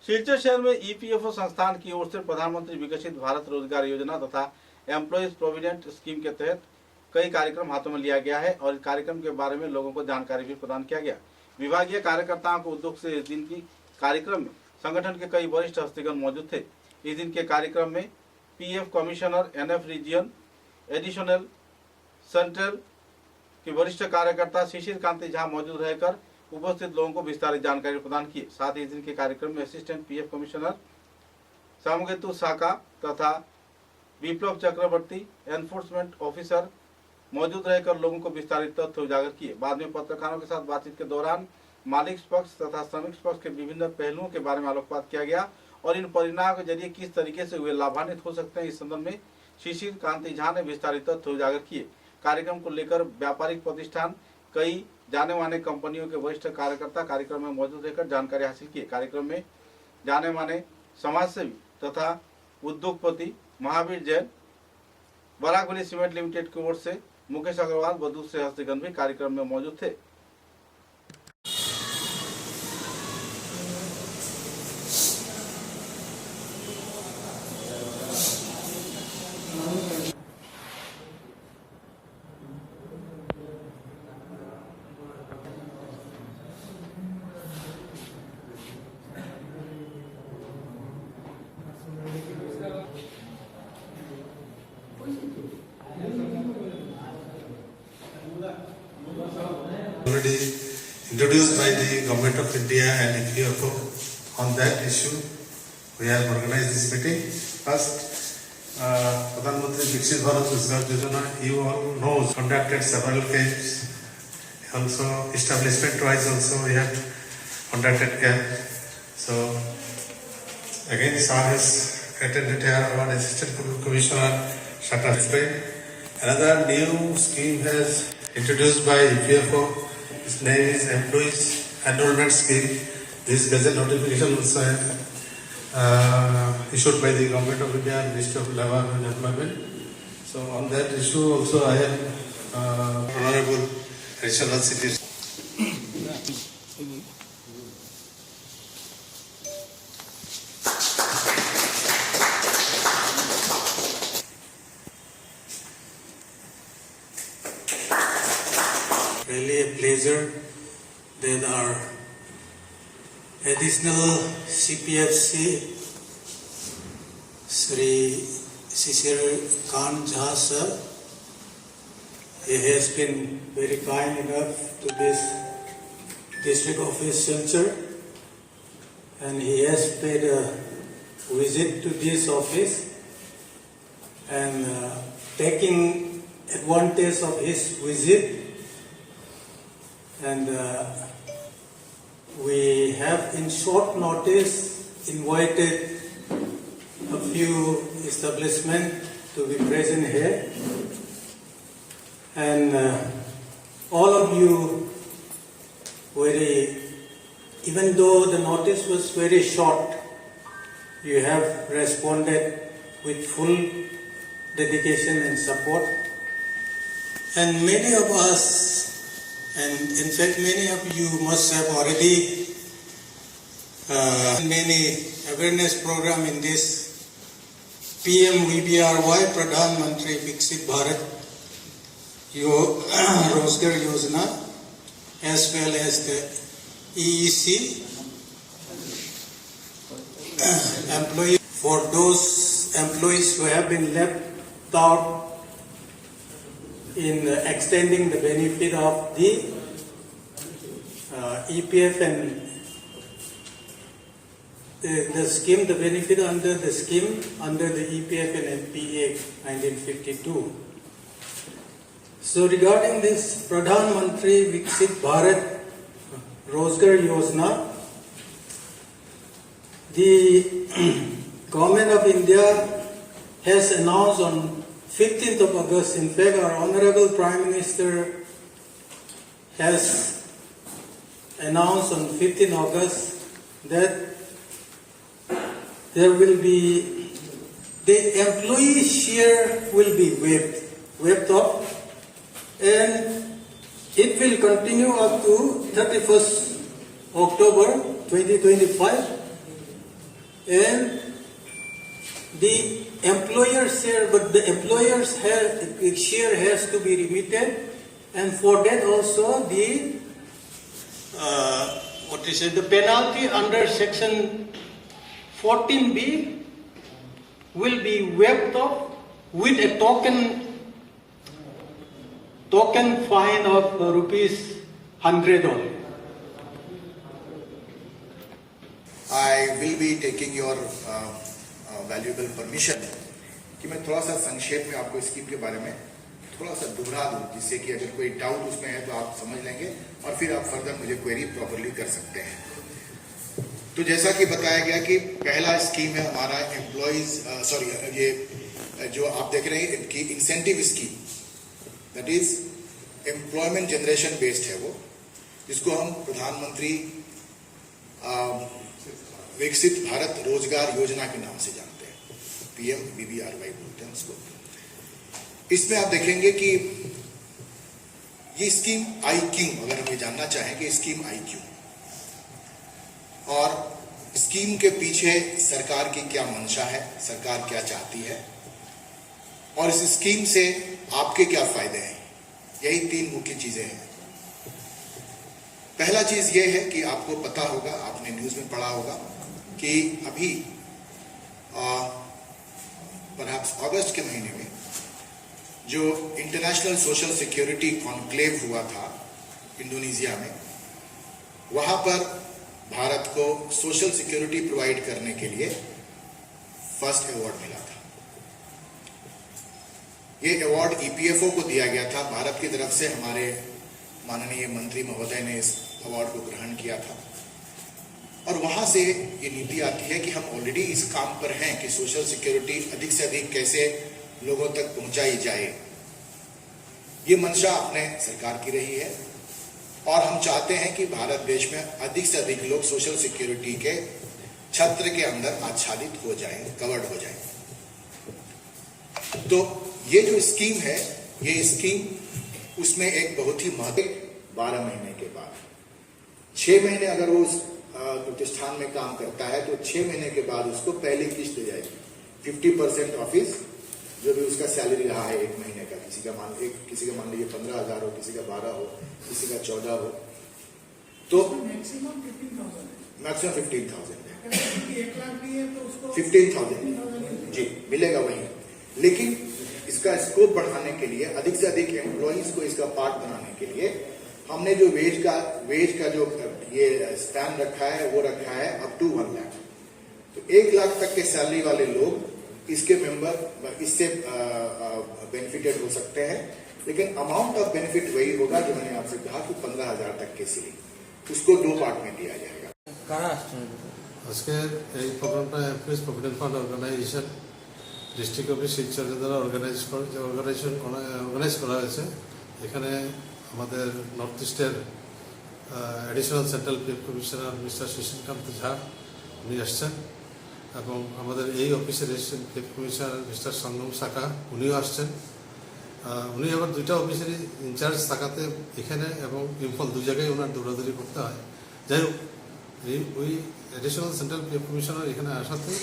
सिलचर शहर में ईपीएफओ संस्थान की ओर से प्रधानमंत्री विकसित भारत रोजगार योजना तथा एम्प्लॉयज प्रोविडेंट स्कीम के तहत कई कार्यक्रम हाथों में लिया गया है और इस कार्यक्रम के बारे में लोगों को जानकारी भी प्रदान किया गया। विभागीय कार्यकर्ताओं को उद्योग से इस दिन की कार्यक्रम में संगठन के कई वरिष्ठ हस्तीगण मौजूद थे। इस दिन के कार्यक्रम में PF commissioner, NF region, additional central के वरिष्ठ कार्यकर्ता शिशिर कांति झा मौजूद रहकर उपस्थित लोगों को विस्तारित जानकारी प्रदान की। साथ ही इस दिन के कार्यक्रम में असिस्टेंट पीएफ कमिश्नर सामगेतु साका तथा विप्लव चक्रवर्ती एनफोर्समेंट ऑफिसर मौजूद रहकर लोगों को विस्तारित तथ्य उजागर किए। बाद में पत्रकारों के साथ बातचीत के दौरान मालिक पक्ष तथा श्रमिक पक्ष के विभिन्न पहलुओं के बारे में आलोकपात किया गया और इन परिणामों के जरिए किस तरीके से वे लाभान्वित हो सकते हैं, इस संदर्भ में शिशिर कांति झा ने विस्तारित तथ्य उजागर किए। कार्यक्रम को लेकर व्यापारिक प्रतिष्ठान, कई जाने माने कंपनियों के वरिष्ठ कार्यकर्ता कार्यक्रम में मौजूद रहकर जानकारी हासिल की। कार्यक्रम में जाने माने समाजसेवी तथा उद्योगपति महावीर जैन, बरागबली सीमेंट लिमिटेड की ओर से मुकेश अग्रवाल व दूसरे हस्तीगण भी कार्यक्रम में मौजूद थे। Already introduced by the Government of India and EPFO. On that issue, we have organized this meeting. First, Pradhan Mantri Viksit Bharat Rozgar Yojana, you all know, conducted several camps. Also, establishment-wise also we have conducted camps. So, again, Sir has attended here, our Assistant Commissioner Shata explained. Another new scheme has introduced by EPFO. Its name is Employees Enrollment Scheme. This gazette notification also issued by the Government of India, Ministry of Labour and Employment. So on that issue also I am Honorable Additional City. Really a pleasure that our additional CPFC Sri Shishir Khan Jha sir, he has been very kind enough to this district office Silchar, and he has paid a visit to this office and taking advantage of his visit. And we have in short notice invited a few establishments to be present here. And all of you, even though the notice was very short, you have responded with full dedication and support. And many of us, and in fact, many of you must have already many awareness program in this PMVBRY Pradhan Mantri Viksit Bharat Rozgar Yojana, as well as the EEC employees. For those employees who have been left out in extending the benefit of the EPF and the scheme, the benefit under the scheme under the EPF and NPA 1952. So regarding this Pradhan Mantri Viksit Bharat Rozgar Yojana, the Government of India has announced on 15th of August, in fact, our Honorable Prime Minister has announced on 15th August that there will be, the employee share will be waived off, and it will continue up to 31st October 2025. and the employer's share, but the employer's share has to be remitted, and for that also the the penalty under section 14B will be waived off with a token fine of rupees 100 only. I will be taking your valuable permission कि मैं थोड़ा सा संक्षेप में आपको scheme के बारे में थोड़ा सा दोहरा दूं, जिससे कि अगर कोई डाउट उसमें है तो आप समझ लेंगे और फिर आप फर्दर मुझे क्वेरी प्रॉपरली कर सकते हैं। तो जैसा कि बताया गया कि पहला स्कीम है हमारा एम्प्लॉयज ये जो आप देख रहे हैं कि incentive scheme, that is employment generation based है वो, जिसको हम प्रधानमंत्री विकसित भारत रोजगार योजना के नाम से जानते हैं, PMVBRY बोलते हैं उसको। इसमें आप देखेंगे कि ये स्कीम आई क्यों, अगर हम ये जानना चाहें कि स्कीम आई क्यों और स्कीम के पीछे सरकार की क्या मंशा है, सरकार क्या चाहती है और इस स्कीम से आपके क्या फायदे हैं, यही तीन मुख्य चीजें हैं। पहला चीज ये है कि आपको पता होगा, आपने न्यूज में पढ़ा होगा कि अभी परहैप्स अगस्त के महीने में जो इंटरनेशनल सोशल सिक्योरिटी कॉन्क्लेव हुआ था इंडोनेशिया में, वहां पर भारत को सोशल सिक्योरिटी प्रोवाइड करने के लिए फर्स्ट अवार्ड मिला था। ये अवार्ड EPFO को दिया गया था, भारत की तरफ से हमारे माननीय मंत्री महोदय ने इस अवार्ड को ग्रहण किया था और वहां से ये नीति आती है कि हम ऑलरेडी इस काम पर हैं कि सोशल सिक्योरिटी अधिक से अधिक कैसे लोगों तक पहुंचाई जाए। ये मंशा अपने सरकार की रही है और हम चाहते हैं कि भारत देश में अधिक से अधिक लोग सोशल सिक्योरिटी के छत्र के अंदर आच्छादित हो जाएं, कवर्ड हो जाएं। तो ये जो स्कीम है, ये स्कीम उसमें एक बहुत ही महत्वपूर्ण 12 महीने के बाद 6 महीने अगर वो उस प्रतिष्ठान में काम करता है तो 6 महीने के बाद उसको पहली किस्त दी जाएगी। 50% ऑफिस जो भी उसका सैलरी रहा है एक महीने का, किसी का मान लीजिए 15,000 हो, किसी का 12 हो, किसी का 14 हो, तो मैक्सिमम 15,000 15,000 जी मिलेगा वही। लेकिन इसका स्कोप बढ़ाने के लिए, अधिक से अधिक एम्प्लॉइज को इसका पार्ट बनाने के लिए हमने जो वेज का जो ये स्पैन रखा है वो रखा है अप टू 1 लाख। तो 1 लाख तक के सैलरी वाले लोग इसके मेंबर, इससे बेनिफिटेड हो सकते हैं, लेकिन अमाउंट ऑफ बेनिफिट वही होगा जो मैंने आपसे कहा कि 15,000 तक के सीलिंग, उसको 2 पार्ट में दिया जाएगा। আজকে এই প্রোগ্রামটা employees provident fund organization district office শিলচরের দ্বারা অর্গানাইজ করা হয়েছে। এখানে আমাদের নর্থ ইস্টের additional central PF commissioner mister Shashikant Jha উনি আসছেন এবং আমাদের এই অফিসের assistant PF commissioner mister Sangam Shakha উনিও আসছেন। উনি আবার 2টা অফিসেরই ইনচার্জ থাকাতে এখানে এবং ইম্ফল 2 জায়গায় ওনার দৌড়াদৌড়ি করতে হয়। যাই হোক, ওই অ্যাডিশনাল সেন্ট্রাল পিএফ কমিশনার এখানে আসাতে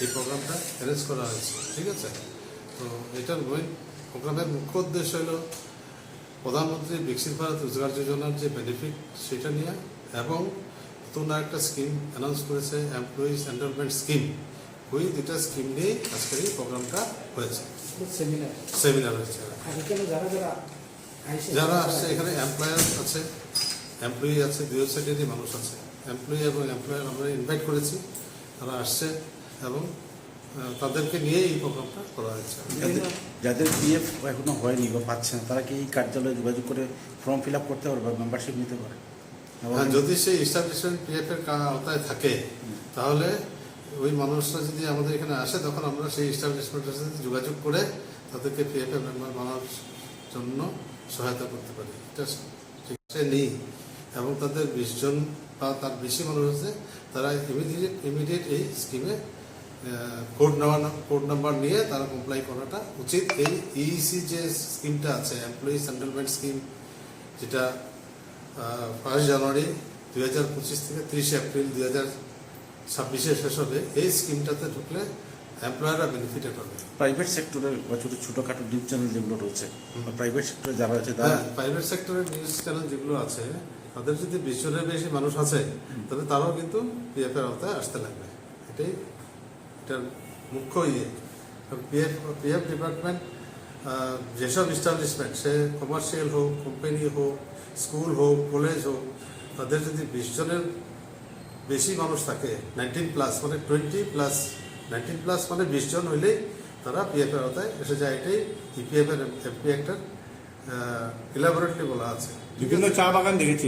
এই প্রোগ্রামটা অ্যারেঞ্জ করা হয়েছে, ঠিক আছে। তো এটার প্রোগ্রামের মুখ্য উদ্দেশ্য হলো প্রধানমন্ত্রী বিকশিত ভারত রোজগার যোজনার যে বেনিফিট সেটা নিয়ে এবং নতুন একটা স্কিম অ্যানাউন্স করেছে এমপ্লয়িজ এনরোলমেন্ট স্কিম, ওই 2টা স্কিম নিয়ে আজকের এই প্রোগ্রামটা হয়েছে, সেমিনার হয়েছে। যারা আসছে এখানে এমপ্লয়ার আছে, এমপ্লয়ি আছে, 2 সাইডেরই মানুষ আছে। এমপ্লয়ি এবং এমপ্লয়ার আমরা ইনভাইট করেছি, তারা আসছে এবং তাদেরকে নিয়ে এই প্রোগ্রামটা করা হয়েছে। যাদের পিএফ এখনো হয়নি বা পাচ্ছে না, তারা কি এই কার্যালয়ে যোগাযোগ করে ফর্ম ফিল আপ করতে পারে বা মেম্বারশিপ নিতে পারে? যদি সেই এস্টাবলিশমেন্ট পিএফ এর আওতায় থাকে তাহলে ওই মানুষরা যদি আমাদের এখানে আসে তখন আমরা সেই এস্টাবলিশমেন্টের সাথে যোগাযোগ করে তাদেরকে পিএফ এর মেম্বার বানানোর জন্য সহায়তা করতে পারি। এটা ঠিক নেই এবং তাদের 20 জন বা তার বেশি মানুষ আছে, তারা ইমিডিয়েট এই স্কিমে কোড নাম্বার নিয়ে তারা কমপ্লাই করাটা উচিত। এই ইইসি যে স্কিমটা আছে, এমপ্লয়িজ এনরোলমেন্ট স্কিম, যেটা 1 জানুয়ারি 2025 থেকে 30 এপ্রিল 26-এ শেষ হবে, এই স্কিমটাতে ঢুকলে এমপ্লয়াররা বেনিফিটেড হবে। প্রাইভেট সেক্টরের বা ছোটোখাটো নিউজ চ্যানেল যেগুলো রয়েছে বা প্রাইভেট সেক্টরে যারা আছে তারা হ্যাঁ, প্রাইভেট সেক্টরের নিউজ চ্যানেল যেগুলো আছে তাদের যদি 20 জনের বেশি মানুষ আছে তাহলে তারাও কিন্তু পিএফ এর আওতায় আসতে লাগবে। এটাই এটার মুখ্য পিএফ ডিপার্টমেন্ট যেসব ইস্টাবলিশমেন্ট, সে কমার্শিয়াল হোক, কোম্পানি হোক, স্কুল হোক, কলেজ হোক, তাদের যদি 20 জনের বেশি মানুষ থাকে, 19+ মানে 20+, 19+ মানে 20 জন হইলেই তারা পিএফ এর আওতায় এসে যায়। এটাই ইপিএফ এর এমপি অ্যাক্টের ইলাবোরেটলি বলা আছে। বিভিন্ন চা বাগান দেখেছি